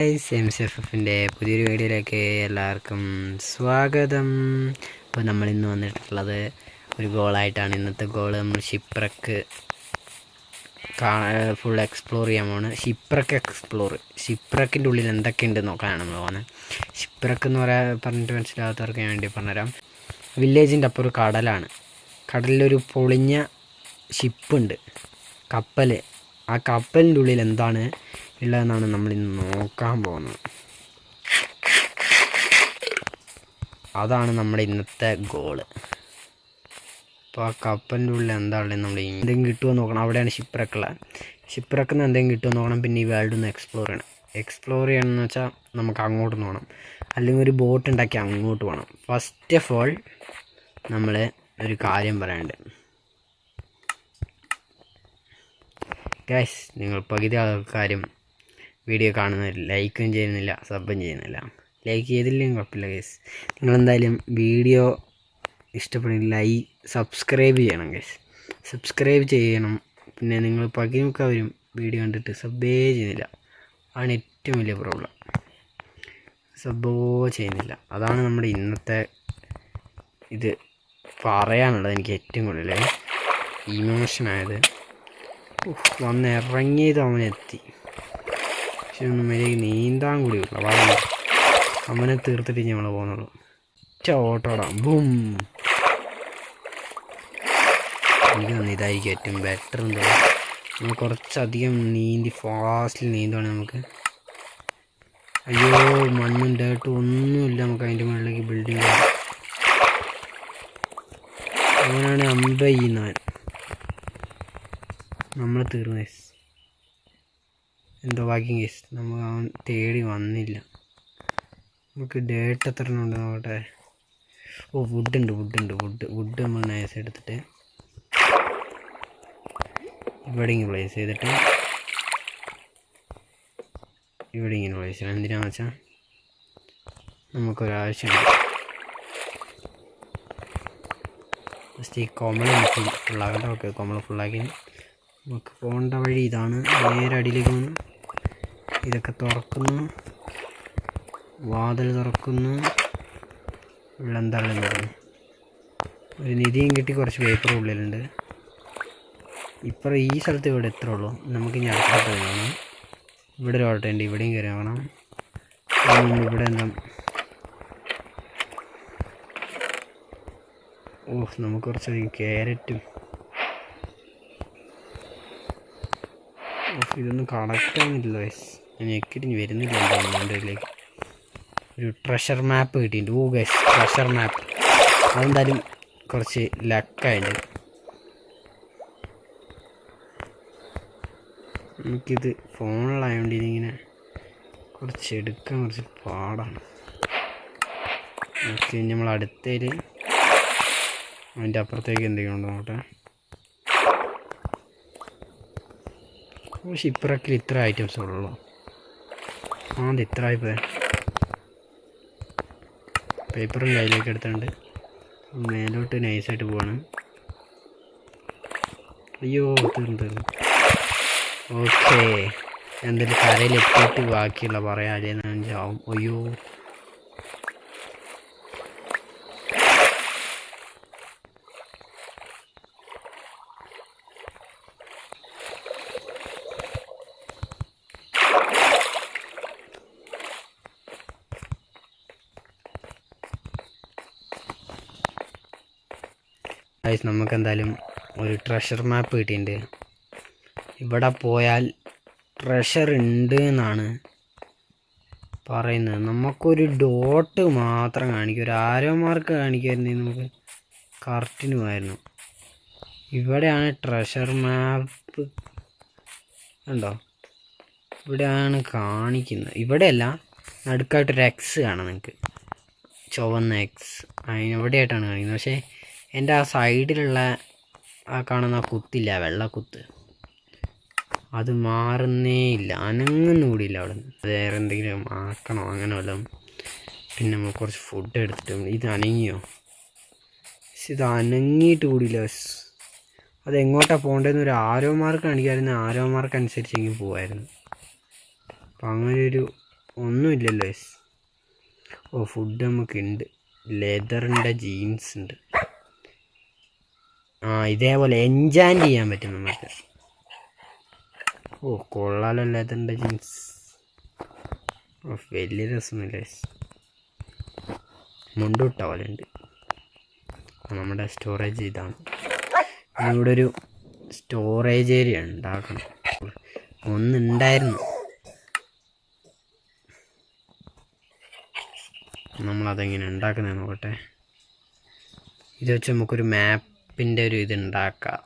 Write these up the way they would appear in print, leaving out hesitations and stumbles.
MCFFൻ്റെ പുതിയൊരു വീഡിയോയിലേക്ക് എല്ലാവർക്കും സ്വാഗതം. അപ്പോൾ നമ്മളിന്ന് വന്നിട്ടുള്ളത് ഒരു ഗോളായിട്ടാണ്. ഇന്നത്തെ ഗോൾ നമ്മൾ ഷിപ്രക്ക് ഫുൾ എക്സ്പ്ലോർ ചെയ്യാൻ പോവാണ്. ഷിപ്രക്കിൻ്റെ ഉള്ളിൽ എന്തൊക്കെയുണ്ട് നോക്കാനാണ് നമ്മൾ പോകുന്നത്. ഷിപ്രക്ക് എന്ന് പറഞ്ഞിട്ട് മനസ്സിലാകാത്തവർക്ക് ഞാൻ വേണ്ടി പറഞ്ഞുതരാം. വില്ലേജിൻ്റെ അപ്പുറം കടലാണ്. കടലിലൊരു പൊളിഞ്ഞ ഷിപ്പുണ്ട്, കപ്പൽ. ആ കപ്പലിൻ്റെ ഉള്ളിൽ എന്താണ് ഉള്ളതെന്നാണ് നമ്മളിന്ന് നോക്കാൻ പോകുന്നത്. അതാണ് നമ്മുടെ ഇന്നത്തെ ഗോള്. അപ്പോൾ ആ കപ്പലിൻ്റെ ഉള്ളിൽ എന്താ ഉള്ളത്, നമ്മൾ എന്തെങ്കിലും കിട്ടുമോ നോക്കണം. അവിടെയാണ് ഷിപ്രക്കുള്ളത്. ഷിപ്രക്കിൽ നിന്ന് എന്തെങ്കിലും കിട്ടുമോ നോക്കണം. പിന്നെ ഈ വേൾഡ് ഒന്ന് എക്സ്പ്ലോർ ചെയ്യണമെന്ന് വെച്ചാൽ നമുക്ക് അങ്ങോട്ട് പോകണം, അല്ലെങ്കിൽ ഒരു ബോട്ട് ഉണ്ടാക്കി അങ്ങോട്ട് പോകണം. ഫസ്റ്റ് ഓഫ് ഓൾ നമ്മൾ ഒരു കാര്യം പറയാനുണ്ട് ഗൈസ്. നിങ്ങൾ പകുതി കാര്യം വീഡിയോ കാണുന്നവർ ലൈക്കും ചെയ്യുന്നില്ല, സബും ചെയ്യുന്നില്ല. ലൈക്ക് ചെയ്തില്ലെങ്കിൽ കുഴപ്പമില്ല ഗൈസ്. നിങ്ങളെന്തായാലും വീഡിയോ ഇഷ്ടപ്പെടുന്നില്ല, സബ്സ്ക്രൈബ് ചെയ്യണം ഗൈസ്. സബ്സ്ക്രൈബ് ചെയ്യണം. പിന്നെ നിങ്ങൾ പകുതിമുക്കാവരും വീഡിയോ കണ്ടിട്ട് സബ്ബേ ചെയ്യുന്നില്ല. അതാണ് ഏറ്റവും വലിയ പ്രോബ്ലം. സബ്ബോ ചെയ്യുന്നില്ല. അതാണ് നമ്മുടെ ഇന്നത്തെ ഇത് പറയാനുള്ളത്. എനിക്ക് ഏറ്റവും കൂടുതൽ ഇമോഷനായത് വന്നിറങ്ങിയത് അവനെത്തി, പക്ഷെ ഒന്നും മര്യാദയ്ക്ക് നീന്താൻ കൂടിയില്ല. വളരെ അവനെ തീർത്തിട്ട് ഞങ്ങൾ പോകുന്നുള്ളൂ. ഓട്ടോടാം ബൂം. എനിക്ക് തോന്നുന്നു ഇതായിരിക്കും ഏറ്റവും ബെറ്റർ എന്ന് തോന്നുന്നു. നമ്മൾ കുറച്ചധികം നീന്തി ഫാസ്റ്റിൽ നീന്തുവാണെങ്കിൽ നമുക്ക്, അയ്യോ മണ്ണും ഡേർട്ടും ഒന്നുമില്ല, നമുക്ക് അതിൻ്റെ മുകളിലേക്ക് ബിൽഡിങ് അവനാണ് അമ്പ ചെയ്യുന്നവൻ. നമ്മൾ തീർന്നു കേസ്. എന്തോ ഭാഗ്യം കേസ്, നമ്മൾ അവൻ തേടി വന്നില്ല. നമുക്ക് ഡേട്ട് എത്ര ഉണ്ട് നോക്കട്ടെ. വുഡ് നമ്മൾ നൈസ് എടുത്തിട്ട് ഇവിടെ ഇങ്ങനെ പ്ലേസ് ചെയ്തിട്ട് ഇവിടെ ഇങ്ങനെ പ്ലേസ് ചെയ്യണം. എന്തിനാണെന്ന് വെച്ചാൽ നമുക്കൊരാവശ്യമുണ്ട്. ഫസ്റ്റ് ഈ കോമള ഫുള്ളാകട്ടെ. ഓക്കെ, കോമള ഫുള്ളാക്കി നമുക്ക് പോകേണ്ട വഴി ഇതാണ്. നേരെ അടിയിലേക്ക് വന്ന് ഇതൊക്കെ തുറക്കുന്നു, വാതിൽ തുറക്കുന്നു. ഉള്ള എന്താണെന്ന് പറഞ്ഞു. ഒരു നിധിയും കിട്ടി, കുറച്ച് പേപ്പർ ഉള്ളിലുണ്ട്. ഇപ്പം ഈ സ്ഥലത്ത് ഇവിടെ എത്ര ഉള്ളൂ. നമുക്ക് ഇനി അടുത്തോട്ട് കാണാം. ഇവിടെ ഒരു ഓട്ടോ ഉണ്ട്, ഇവിടെയും കയറി കാണാം. ഇവിടെ എന്താ, നമുക്ക് കുറച്ചധികം ക്യാരറ്റും. ഇതൊന്നും കണക്റ്റ് ആവുന്നില്ല ഗൈസ്. ഞാൻ ഞെക്കിട്ട് വരുന്നില്ല. എന്താ ഇതിലേക്ക് ഒരു ട്രഷർ മാപ്പ് കിട്ടിയിട്ടുണ്ട്. ഗൈസ്, ട്രഷർ മാപ്പ് അതെന്തായാലും കുറച്ച് ലക്കായിട്ട്. നമുക്കിത് ഫോണിലായതുകൊണ്ട് ഇതിങ്ങനെ കുറച്ച് എടുക്കാൻ കുറച്ച് പാടാണ്. ഓക്കെ, നമ്മൾ അടുത്തതിൽ അതിൻ്റെ അപ്പുറത്തേക്ക് എന്തെങ്കിലും ഉണ്ടോ നോട്ടെ. ഷിപ്രക്കിൽ ഇത്ര ഐറ്റംസ് ഉള്ളൂ. അത് ഇത്ര ആയിപ്പോയി. പേപ്പറും കയ്യിലേക്ക് എടുത്തുകൊണ്ട് മേലോട്ട് നൈസായിട്ട് പോവാണ്. അയ്യോ തീർന്നു. ഓക്കെ, എന്തെങ്കിലും കരയിലെത്തിയിട്ട് ബാക്കിയുള്ള പറയാല്ലേ ചാവും. അയ്യോ ഗൈസ്, നമുക്കെന്തായാലും ഒരു ട്രഷർ മാപ്പ് കിട്ടിയിട്ടുണ്ട്. ഇവിടെ പോയാൽ ട്രഷർ ഉണ്ട് എന്നാണ് പറയുന്നത്. നമുക്കൊരു ഡോട്ട് മാത്രം കാണിക്കും, ഒരു ആരോ മാർക്ക് കാണിക്കുമായിരുന്നെങ്കിൽ നമുക്ക് കറക്റ്റിന് പോയായിരുന്നു. ഇവിടെയാണ് ട്രഷർ മാപ്പ് ഉണ്ടോ, ഇവിടെയാണ് കാണിക്കുന്നത്. ഇവിടെയല്ല, നടുക്കായിട്ടൊരു എക്സ് കാണാം നിങ്ങൾക്ക്, ചുവന്ന എക്സ്. അതിനെവിടെയായിട്ടാണ് കാണിക്കുന്നത്. പക്ഷേ എൻ്റെ ആ സൈഡിലുള്ള ആ കാണുന്ന കുത്തില്ല, വെള്ളക്കുത്ത്, അത് മാറുന്നേ ഇല്ല, അനങ്ങുന്നു കൂടിയില്ല. അവിടെ നിന്ന് വേറെ എന്തെങ്കിലും ആക്കണോ അങ്ങനെ വല്ലതും. പിന്നെ നമ്മൾ കുറച്ച് ഫുഡ് എടുത്തിട്ട് ഇത് അനങ്ങിയോ, ഇത് അനങ്ങിയിട്ട് കൂടിയില്ല. അതെങ്ങോട്ടാണ് പോകേണ്ടതെന്ന് ഒരു ആരോ മാർക്ക് കാണിക്കാമായിരുന്നു. Arrow mark അനുസരിച്ചെങ്കിൽ പോകായിരുന്നു. അപ്പം അങ്ങനെ ഒരു ഒന്നുമില്ലല്ലോ ഗൈസ്. ഓ ഫുഡ് നമുക്കുണ്ട്. ലെതറിൻ്റെ ജീൻസ് ഉണ്ട്. ഇതേപോലെ എൻജാൻറ്റ് ചെയ്യാൻ പറ്റും നമുക്ക്. ഓ കൊള്ളാലോ ലെതറിൻ്റെ ജീൻസ്. ഓ വലിയ രസമൊന്നുമില്ല ഗൈസ്. മുണ്ടുവിട്ട പോലെ ഉണ്ട്. നമ്മുടെ സ്റ്റോറേജ് ഇതാണ്. ഇവിടെ ഒരു സ്റ്റോറേജ് ഏരിയ ഉണ്ടാക്കണം. ഒന്നുണ്ടായിരുന്നു, നമ്മളതെങ്ങനെ ഉണ്ടാക്കുന്നത് നോക്കട്ടെ. ഇത് വെച്ച് നമുക്കൊരു മാപ്പിൻ്റെ ഒരു ഇത് ഉണ്ടാക്കാം.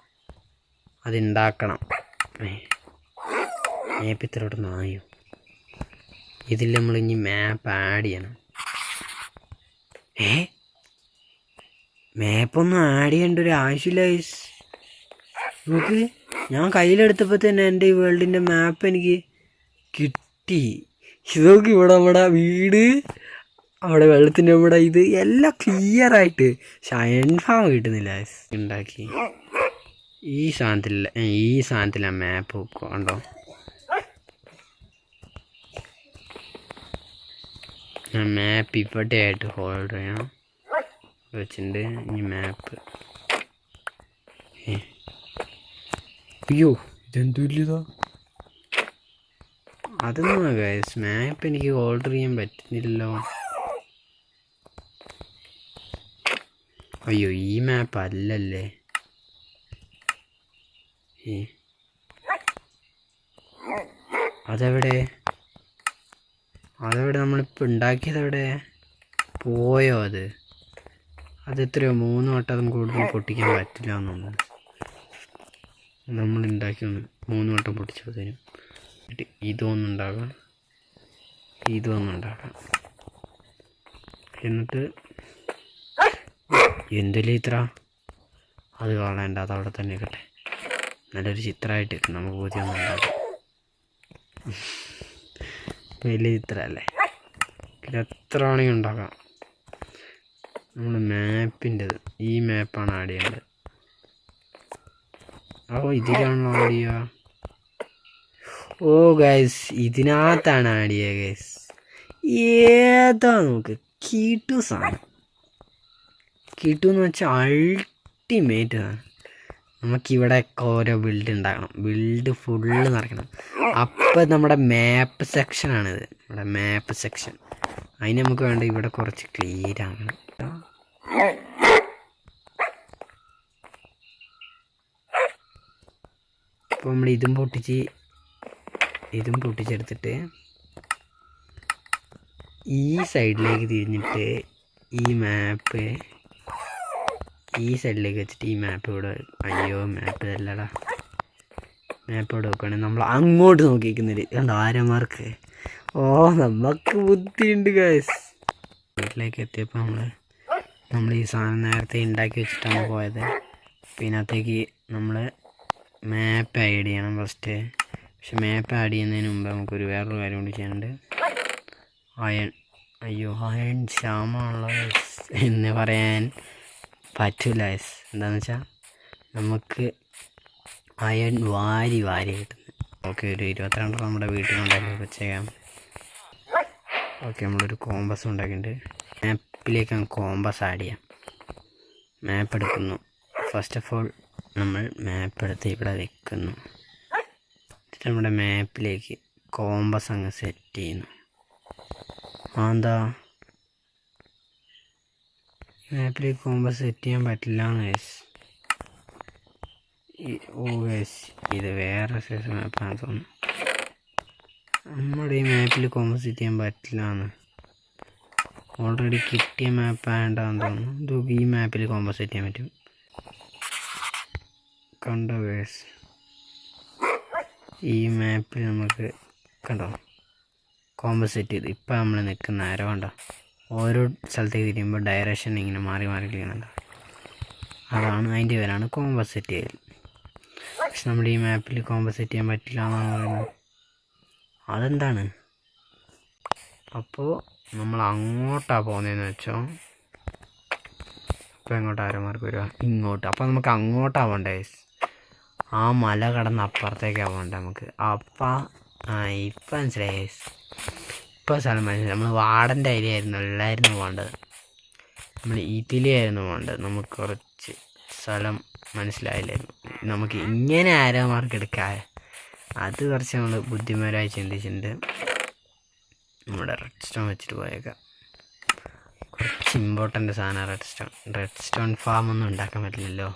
അതുണ്ടാക്കണം. മാപ്പ് ഇത്രയോട്ട് നായോ. ഇതിൽ നമ്മൾ ഇനി മാപ്പ് ആഡ് ചെയ്യണം. മാപ്പൊന്നും ആഡ് ചെയ്യേണ്ട ഒരു ആവശ്യമില്ല ഗൈസ്. നോക്ക്, ഞാൻ കയ്യിലെടുത്തപ്പോൾ തന്നെ എൻ്റെ ഈ വേൾഡിൻ്റെ മാപ്പ് എനിക്ക് കിട്ടി. ഇതൊക്കെ ഇവിടെ നമ്മുടെ വീട്, അവിടെ വെള്ളത്തിൻ്റെ ഇവിടെ ഇത് എല്ലാം ക്ലിയറായിട്ട്. ഷൈൻ ഫാം കിട്ടുന്നില്ല ഗൈസ്. ഉണ്ടാക്കി ഈ സാധനത്തിലാണ് മാപ്പ് വെക്കുക. കണ്ടോ, മാപ്പ് ഇവിടെ ആയിട്ട് ഹോൾഡ് ചെയ്യണം വെച്ചിട്ടുണ്ട്. ഇനി മാപ്പ്, അയ്യോ ഇതെന്തുമില്ലതാ. അതൊന്നും ഗൈസ്, മാപ്പ് എനിക്ക് ഓർഡർ ചെയ്യാൻ പറ്റുന്നില്ലല്ലോ. അയ്യോ ഈ മാപ്പ് അല്ലല്ലേ. അതെവിടെ നമ്മളിപ്പോൾ ഉണ്ടാക്കിയതെവിടെ പോയോ? അത് എത്രയോ 3 വട്ടം കൂടുതൽ പൊട്ടിക്കാൻ പറ്റില്ല എന്നൊന്നും. നമ്മൾ ഉണ്ടാക്കി 3 വട്ടം പൊട്ടിച്ചതിനും ഇതൊന്നുണ്ടാകാം, എന്നിട്ട് എന്തില്ലേ ഇത്ര അത് കാണേണ്ട, അതവിടെ തന്നെ കേട്ടെ. നല്ലൊരു ചിത്രമായിട്ട് നമുക്ക് പുതിയ ഉണ്ടാക്കാം. വലിയ ചിത്രമല്ലേ, എത്ര വേണമെങ്കിൽ ഉണ്ടാക്കാം. നമ്മൾ മാപ്പിൻ്റെത് ഈ മാപ്പാണ് ആഡ് ചെയ്യേണ്ടത്. ഇതിലാണല്ലോ ആഡ് ചെയ്യുക. ഓ ഗൈസ്, ഇതിനകത്താണ് ആഡ് ചെയ്യുക ഗൈസ്. ഏതാ നോക്ക്, കീട്ടു സാധനം. കീട്ടു എന്ന് വെച്ചാൽ അൾട്ടിമേറ്റ് ആണ്. നമുക്കിവിടെ ഓരോ ബിൽഡ് ഉണ്ടാക്കണം, ബിൽഡ് ഫുള്ള് നിറയ്ക്കണം. അപ്പം നമ്മുടെ മാപ്പ് സെക്ഷനാണിത്, നമ്മുടെ മാപ്പ് സെക്ഷൻ. അതിന് നമുക്ക് വേണ്ട ഇവിടെ കുറച്ച് ക്ലിയർ ആകണം. അപ്പോൾ നമ്മൾ ഇതും പൊട്ടിച്ചെടുത്തിട്ട് ഈ സൈഡിലേക്ക് തിരിഞ്ഞിട്ട് ഈ മാപ്പ് ഈ സൈഡിലേക്ക് വെച്ചിട്ട് ഈ മാപ്പ് ഇവിടെ, അയ്യോ മാപ്പ് അല്ലടാ, മാപ്പ് ഇവിടെ വെക്കുകയാണെങ്കിൽ നമ്മൾ അങ്ങോട്ട് നോക്കിയിരിക്കുന്നത് കണ്ടോ, ആരമാർക്ക്. നമുക്ക് ബുദ്ധിയുണ്ട് ഗൈസ്. വീട്ടിലേക്ക് എത്തിയപ്പോൾ നമ്മൾ ഈ സാധനം നേരത്തെ ഉണ്ടാക്കി വെച്ചിട്ടാണ് പോയത്. ഇതിനകത്തേക്ക് നമ്മൾ മാപ്പ് ആഡ് ചെയ്യണം ഫസ്റ്റ്. പക്ഷെ മാപ്പ് ആഡ് ചെയ്യുന്നതിന് മുമ്പ് നമുക്കൊരു വേറൊരു കാര്യം കൂടി ചെയ്യാനുണ്ട്. അയൺ ക്ഷാമമുള്ള എന്ന് പറയാൻ പറ്റില്ല ഗൈസ്. എന്താണെന്ന് വെച്ചാൽ നമുക്ക് അയൺ വാരി കിട്ടുന്നത്. ഓക്കെ, ഒരു 22 നമ്മുടെ വീട്ടിലുണ്ടാക്കി വെച്ചേക്കാം. ഓക്കെ, നമ്മളൊരു കോമ്പസ് ഉണ്ടാക്കിയിട്ടുണ്ട്. മാപ്പിലേക്ക് കോമ്പസ് ആഡ് ചെയ്യാം. മാപ്പ് എടുക്കുന്നു. ഫസ്റ്റ് ഓഫ് ഓൾ നമ്മൾ മാപ്പ് എടുത്ത് ഇവിടെ വെക്കുന്നു. എന്നിട്ട് നമ്മുടെ മാപ്പിലേക്ക് കോമ്പസ് അങ്ങ് സെറ്റ് ചെയ്യുന്നു. എന്താ മാപ്പിലേക്ക് കോമ്പസ് സെറ്റ് ചെയ്യാൻ പറ്റില്ല ഗൈസ്. ഗൈസ്, ഇത് വേറെ സൈസ് മാപ്പാണെന്ന് തോന്നുന്നു. നമ്മുടെ ഈ മാപ്പിൽ കോമ്പസ് സെറ്റ് ചെയ്യാൻ പറ്റില്ല എന്ന് ഓൾറെഡി കിട്ടിയ മാപ്പ് ആയതാണെന്ന് തോന്നുന്നു. ഇത് ഈ മാപ്പിൽ കോമ്പസ് സെറ്റ് ചെയ്യാൻ പറ്റും. കണ്ടോ ഗൈസ്, ഈ മാപ്പിൽ നമുക്ക് കണ്ടോ കോമ്പസ് സെറ്റ് ചെയ്ത്. ഇപ്പം നമ്മൾ നിൽക്കുന്ന ആരോ കണ്ടോ, ഓരോ സ്ഥലത്തേക്ക് തിരിയുമ്പോൾ ഡയറക്ഷൻ ഇങ്ങനെ മാറി കളിക്കുന്നുണ്ട്. അതാണ് അതിൻ്റെ പേരാണ് കോമ്പസ് സെറ്റ് ചെയ്യൽ. പക്ഷെ നമ്മുടെ ഈ മാപ്പിൽ കോമ്പസ് സെറ്റ് ചെയ്യാൻ പറ്റില്ല എന്നാണ് പറയുന്നത്. അതെന്താണ്? അപ്പോൾ നമ്മൾ അങ്ങോട്ടാണ് പോകുന്നതെന്ന് വെച്ചോ. ഇപ്പോൾ എങ്ങോട്ട് ആരോമാർക്ക് വരിക? ഇങ്ങോട്ട്. അപ്പോൾ നമുക്ക് അങ്ങോട്ടാണ് പോകണ്ടേ, ആ മല കടന്ന് അപ്പുറത്തേക്കാണ് പോകണ്ടേ നമുക്ക്. ഇപ്പം മനസ്സിലായി. ഇപ്പം സ്ഥലം മനസ്സിലായി. നമ്മൾ വാർഡൻ്റെ അരിയായിരുന്നു എല്ലായിരുന്നു പോകേണ്ടത്. നമ്മൾ ഇതിലായിരുന്നു പോകേണ്ടത്. നമുക്ക് കുറച്ച് സ്ഥലം മനസ്സിലായില്ലായിരുന്നു. നമുക്ക് ഇങ്ങനെ ആരോ മാർക്ക് എടുക്കാൻ അത് കുറച്ച് നമ്മൾ ബുദ്ധിമാരായി ചിന്തിച്ചിട്ടുണ്ട്. നമ്മുടെ റെഡ് സ്റ്റോൺ വെച്ചിട്ട് പോയേക്കാം. കുറച്ച് ഇമ്പോർട്ടൻ്റ് സാധനം റെഡ് സ്റ്റോൺ ഫാം ഒന്നും ഉണ്ടാക്കാൻ പറ്റില്ലല്ലോ.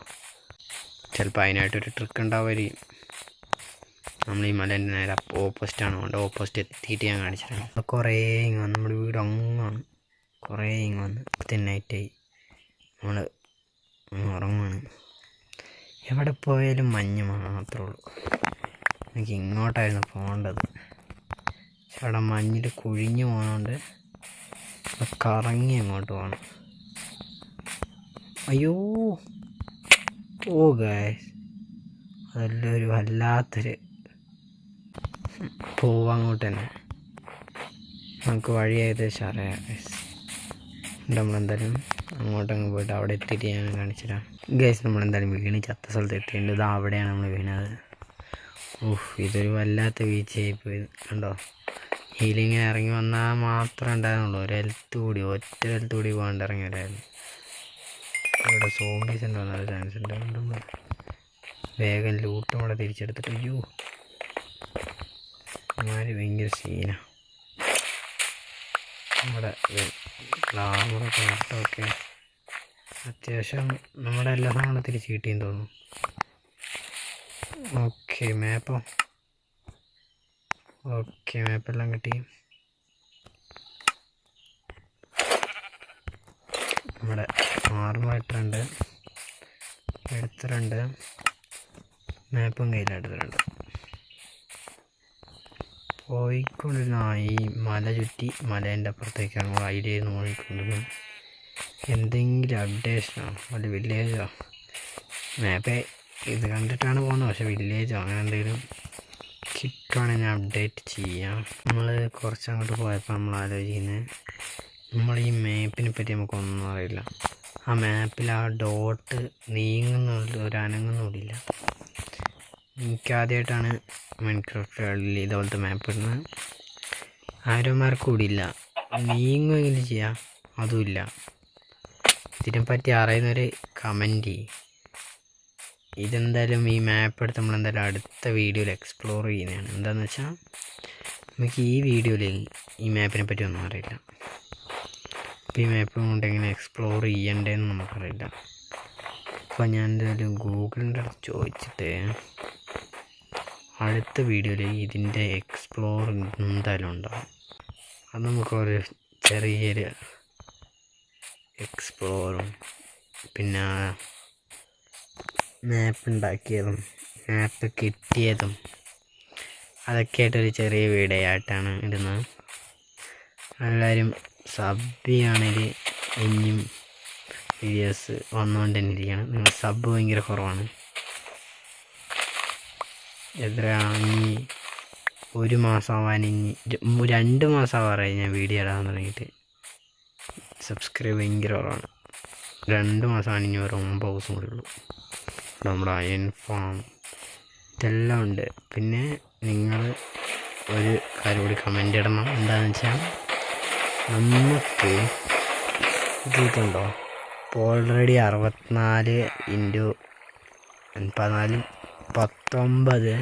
ചിലപ്പോൾ അതിനായിട്ടൊരു ട്രിക്ക് ഉണ്ടാവുമായിരിക്കും. നമ്മൾ ഈ മലേൻ്റെ നേരെ ഓപ്പോസിറ്റാണ് പോകേണ്ടത്. ഓപ്പോസിറ്റ് എത്തിയിട്ട് ഞാൻ കാണിച്ചിട്ടാണ്. അപ്പോൾ കുറേ ഇങ്ങ് വന്ന് നമ്മുടെ വീട് അങ്ങാണ്. കുറേ ഇങ്ങ് വന്ന് ഇപ്പം നൈറ്റായി. നമ്മൾ ഉറങ്ങുകയാണ്. എവിടെ പോയാലും മഞ്ഞ് മാത്രമേ ഉള്ളൂ. എനിക്ക് ഇങ്ങോട്ടായിരുന്നു പോകേണ്ടത്. പക്ഷെ അവിടെ മഞ്ഞിൽ കുഴിഞ്ഞു പോകുന്നതുകൊണ്ട് കറങ്ങി അങ്ങോട്ട് പോകണം. അയ്യോ ഓ ഗായ്സ്, അതെല്ലാം ഒരു വല്ലാത്തൊരു പോവാം അങ്ങോട്ട് തന്നെ. നമുക്ക് വഴി ഏകദേശം അറിയാം ഗൈസ്. നമ്മളെന്തായാലും അങ്ങോട്ടങ്ങ് പോയിട്ട് അവിടെ എത്തിയിട്ട് ഞാൻ കാണിച്ചുതരാം ഗൈസ്. നമ്മളെന്തായാലും വീണ് ചത്ത സ്ഥലത്ത് എത്തിയിട്ടുണ്ട്. ഇത് അവിടെയാണ് നമ്മൾ വീണത്. ഇതൊരു വല്ലാത്ത വീഴ്ചയായി പോയി. കണ്ടോ, ഹീലിങ്ങനെ ഇറങ്ങി വന്നാൽ മാത്രമേ ഉണ്ടായിരുന്നുള്ളൂ. ഒരു ഒറ്റ ഹെൽത്ത് കൂടി പോകാണ്ട് ഇറങ്ങിയവരായിരുന്നു. ഇവിടെ സോംബീസ് ഉണ്ടോ നല്ല ചാൻസ് ഉണ്ട്. വേഗം ലൂട്ടും കൂടെ തിരിച്ചെടുത്തിട്ട് അയ്യോ മാര് ഭയങ്കര സീനാണ്. നമ്മുടെ ഗ്ലാമറൊക്കെ നട്ടൊക്കെ അത്യാവശ്യം നമ്മുടെ എല്ലാ സാധനങ്ങളും തിരിച്ച് കിട്ടിയെന്ന് തോന്നുന്നു. മാപ്പെല്ലാം കിട്ടി. നമ്മുടെ ആർമായിട്ടുണ്ട്, എടുത്തിട്ടുണ്ട്. മാപ്പും കയ്യിലെടുത്തിട്ടുണ്ട്. പോയിക്കൊണ്ടിരുന്ന ഈ മല ചുറ്റി മലേൻ്റെ അപ്പുറത്തേക്കാണ് നമ്മൾ ഐഡിയയിൽ പോയിക്കൊണ്ടിരുന്നത്. എന്തെങ്കിലും അപ്ഡേഷനോ വല്ല വില്ലേജോ മാപ്പേ ഇത് കണ്ടിട്ടാണ് പോകുന്നത്. പക്ഷെ വില്ലേജോ അങ്ങനെ എന്തെങ്കിലും കിട്ടുവാണെങ്കിൽ ഞാൻ അപ്ഡേറ്റ് ചെയ്യാം. നമ്മൾ കുറച്ചങ്ങോട്ട് പോയപ്പോൾ നമ്മൾ ആലോചിക്കുന്നത്, നമ്മൾ ഈ മാപ്പിനെ പറ്റി നമുക്കൊന്നും അറിയില്ല. ആ മാപ്പിൽ ആ ഡോട്ട് നീങ്ങുന്നുണ്ട്, ഒരു അനങ്ങുന്നുമില്ല. എനിക്കാദ്യമായിട്ടാണ് മൈൻക്രാഫ്റ്റിൽ ഇതുപോലത്തെ മാപ്പ് ഇടുന്നത്. ആരോമാർക്ക് കൂടിയില്ല. നീങ്ങുമെങ്കിലും ചെയ്യാം, അതുമില്ല. ഇതിനെപ്പറ്റി അറിയുന്നൊരു കമൻറ്റ് ചെയ്യും. ഇതെന്തായാലും ഈ മാപ്പ് എടുത്ത് നമ്മളെന്തായാലും അടുത്ത വീഡിയോയിൽ എക്സ്പ്ലോർ ചെയ്യുന്നതാണ്. എന്താണെന്ന് വെച്ചാൽ നമുക്ക് ഈ വീഡിയോയിൽ ഈ മാപ്പിനെ പറ്റി ഒന്നും അറിയില്ല. ഈ മാപ്പ് കൊണ്ട് എങ്ങനെ എക്സ്പ്ലോർ ചെയ്യണ്ടേന്ന് നമുക്കറിയില്ല. അപ്പോൾ ഞാൻ എന്തായാലും ഗൂഗിളിൻ്റെ അടുത്ത് ചോദിച്ചിട്ട് അടുത്ത വീഡിയോയിൽ ഇതിൻ്റെ എക്സ്പ്ലോർ എന്തായാലും ഉണ്ടാവും. അത് നമുക്കൊരു ചെറിയൊരു എക്സ്പ്ലോറും പിന്നെ മാപ്പ് ഉണ്ടാക്കിയതും മാപ്പ് കിട്ടിയതും അതൊക്കെ ആയിട്ടൊരു ചെറിയ വീഡിയോ ആയിട്ടാണ് ഇടുന്നത്. എല്ലാവരും സബ് ചെയ്യുകയാണെങ്കിൽ ഇനിയും വീഡിയോസ് വന്നുകൊണ്ട് തന്നെ ഇരിക്കുകയാണ്. നിങ്ങൾ സബ് ഭയങ്കര കുറവാണ്. ഇനി 1 മാസം ആവാൻ, ഇനി 2 മാസം ആവാറായി ഞാൻ വീഡിയോ ഇടാൻ തുടങ്ങിയിട്ട്. സബ്സ്ക്രൈബ് ഭയങ്കര കുറവാണ്. 2 മാസമാണ് ഇനി ഒരു 9 ദിവസം കൂടി ഉള്ളൂ. നമ്മുടെ അയൺ ഫാം ഇതെല്ലാം ഉണ്ട്. പിന്നെ നിങ്ങൾ ഒരു കാര്യം കൂടി കമൻ്റ് ഇടണം. എന്താണെന്ന് വെച്ചാൽ നമുക്ക് ഇതിട്ടുണ്ടോ ഇപ്പോൾ ഓൾറെഡി 64 × 14 19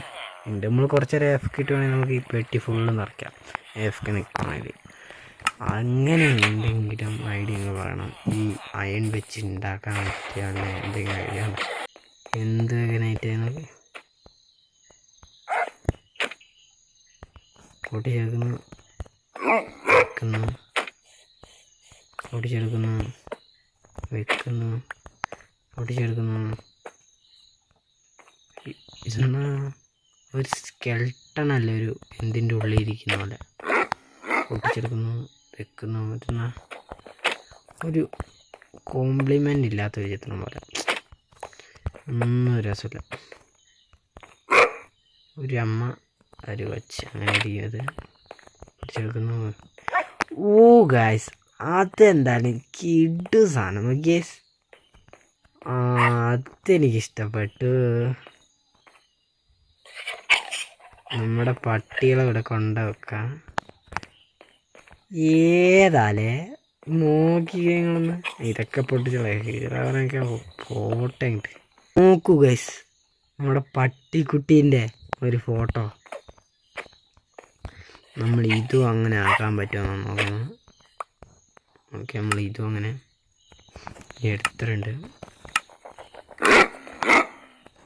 ഉണ്ട്. നമ്മൾ കുറച്ചേരം AFK കിട്ടുവാണെങ്കിൽ നമുക്ക് ഈ പെട്ടി ഫുള്ള് നിറയ്ക്കാം. AFK നിൽക്കണമെങ്കിൽ അങ്ങനെ എന്തെങ്കിലും ഐഡിയ നിങ്ങൾ പറയണം. ഈ അയൺ വെച്ച് ഉണ്ടാക്കാൻ പറ്റിയാണ് എന്തെങ്കിലും ഐഡിയ ആണ്. എന്തൊക്കെ കൂട്ടിച്ചേർക്കുന്നു, കൂട്ടിച്ചേർക്കുന്നു, വെക്കുന്നു, കൂട്ടിച്ചേർക്കുന്നു. ഇതെന്നാ ഒരു സ്കെൽട്ടണല്ല, ഒരു എന്തിൻ്റെ ഉള്ളിൽ ഇരിക്കുന്ന പോലെ. കൂട്ടിച്ചേർക്കുന്നു, വെക്കുന്നു. മറ്റന്നാ ഒരു കോംപ്ലിമെൻ്റ് ഇല്ലാത്തൊരു ചിത്രം പോലെ. ഒന്നും രസമില്ല. ഒരു അമ്മ ഒരു വച്ച് അങ്ങനെ ഇരിക്കുന്നത് ചേർക്കുന്നു. ഓ ഗായ്സ്, അതെന്താണ് കിഡ് സാധനം ഗേസ്. അതെനിക്കിഷ്ടപ്പെട്ടു. നമ്മുടെ പട്ടികളെ ഇവിടെ കൊണ്ടുവെക്കാം. ഏതാലേ നോക്കി നിങ്ങളൊന്ന് ഇതൊക്കെ പൊട്ടിച്ചോളെ ഹീറോനൊക്കെ ഫോട്ടോ ഉണ്ട്. നോക്കൂ ഗൈസ്, നമ്മുടെ പട്ടിക്കുട്ടീൻ്റെ ഒരു ഫോട്ടോ. നമ്മൾ ഇതും അങ്ങനെ ആക്കാൻ പറ്റുമോ നോക്കണം. ഓക്കെ, നമ്മൾ ഇതും അങ്ങനെ എടുത്തിട്ടുണ്ട്,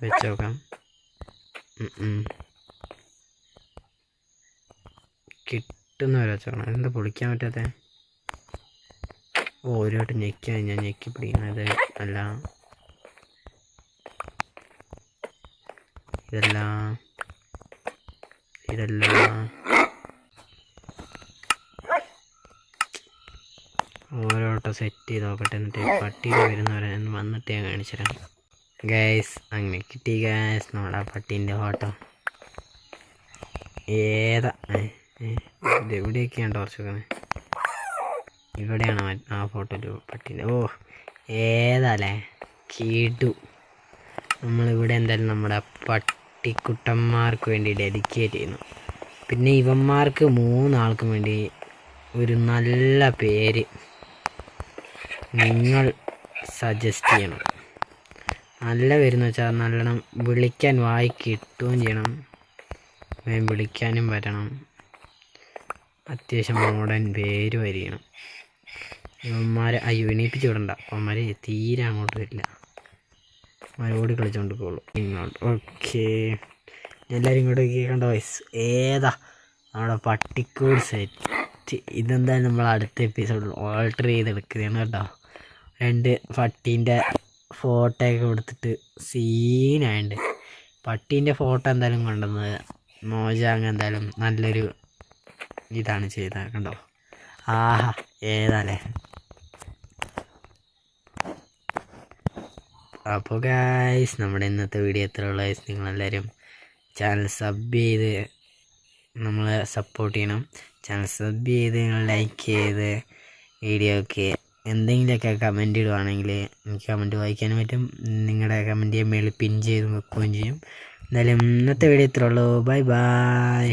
വെച്ച് നോക്കാം. കിട്ടുന്നവരെ വെച്ചോക്കണം. അതെന്താ പൊളിക്കാൻ പറ്റാത്ത? ഒരു വട്ടം ഞെക്കാൻ ഞാൻ ഞെക്കി പിടിക്കുന്നത് അല്ല. ഇതെല്ലാം ഓരോ വട്ടം സെറ്റ് ചെയ്ത് നോക്കട്ടെ. എന്നിട്ട് പട്ടിയിൽ വരുന്നവരെ വന്നിട്ട് ഞാൻ കാണിച്ചു തരാം ഗൈസ്. അങ്ങനെ കിട്ടി ഗൈസ് നമ്മുടെ പട്ടീൻ്റെ ഫോട്ടോ. ഏതാ ഇത് എവിടെയൊക്കെയാണ് ടോർച്ച് വെക്കുന്നത്? ഇവിടെയാണ് ആ ഫോട്ടോ പട്ടീൻ്റെ. ഓ ഏതാല്ലേ കീട്ടു. നമ്മളിവിടെ എന്തായാലും നമ്മുടെ പട്ടിക്കുട്ടന്മാർക്ക് വേണ്ടി ഡെഡിക്കേറ്റ് ചെയ്യുന്നു. പിന്നെ ഇവന്മാർക്ക് 3 ആൾക്കും വേണ്ടി ഒരു നല്ല പേര് നിങ്ങൾ സജസ്റ്റ് ചെയ്യണം. നല്ല പേരെന്ന് വെച്ചാൽ നല്ലോണം വിളിക്കാൻ വായി കിട്ടുകയും ചെയ്യണം, വിളിക്കാനും പറ്റണം, അത്യാവശ്യം മോഡേൺ പേരും ആയിരിക്കണം. ഇവന്മാരെ എണീപ്പിച്ച് വിടണ്ട, അവന്മാരെ തീരെ അങ്ങോട്ട് വരില്ല, അവന്മാർ ഓടി കളിച്ചുകൊണ്ട് പോകുള്ളൂ ഇങ്ങോട്ട്. ഓക്കെ, എല്ലാവരും ഇങ്ങോട്ട് കണ്ട വയസ്സ് ഏതാ നമ്മുടെ പട്ടിക്കൂട് സെറ്റ്. ഇതെന്തായാലും നമ്മൾ അടുത്ത എപ്പിസോഡിൽ ഓൾട്ടർ ചെയ്തെടുക്കുകയാണ് കേട്ടോ. 2 പട്ടീൻ്റെ ഫോട്ടോ ഒക്കെ കൊടുത്തിട്ട് സീനായുണ്ട്. പട്ടീൻ്റെ ഫോട്ടോ എന്തായാലും കൊണ്ടുവന്നത് മോജാങ് എന്തായാലും നല്ലൊരു ഇതാണ് ചെയ്തത് കണ്ടോ. ആഹാ ഏതാല്ലേ. അപ്പോൾ ഗൈസ് നമ്മുടെ ഇന്നത്തെ വീഡിയോ എത്രയുള്ള ഗൈസ്, നിങ്ങളെല്ലാവരും ചാനൽ സബ് ചെയ്ത് നമ്മളെ സപ്പോർട്ട് ചെയ്യണം. ചാനൽ സബ് ചെയ്ത് നിങ്ങൾ ലൈക്ക് ചെയ്ത് വീഡിയോക്ക് എന്തെങ്കിലുമൊക്കെ കമൻറ്റ് ഇടുവാണെങ്കിൽ എനിക്ക് കമൻറ്റ് വായിക്കാനും പറ്റും. നിങ്ങളുടെ കമൻറ്റ് മേളിൽ പിൻ ചെയ്ത് വെക്കുകയും ചെയ്യും. എന്തായാലും ഇന്നത്തെ വീഡിയോ ഇത്രയുള്ളൂ. Bye by.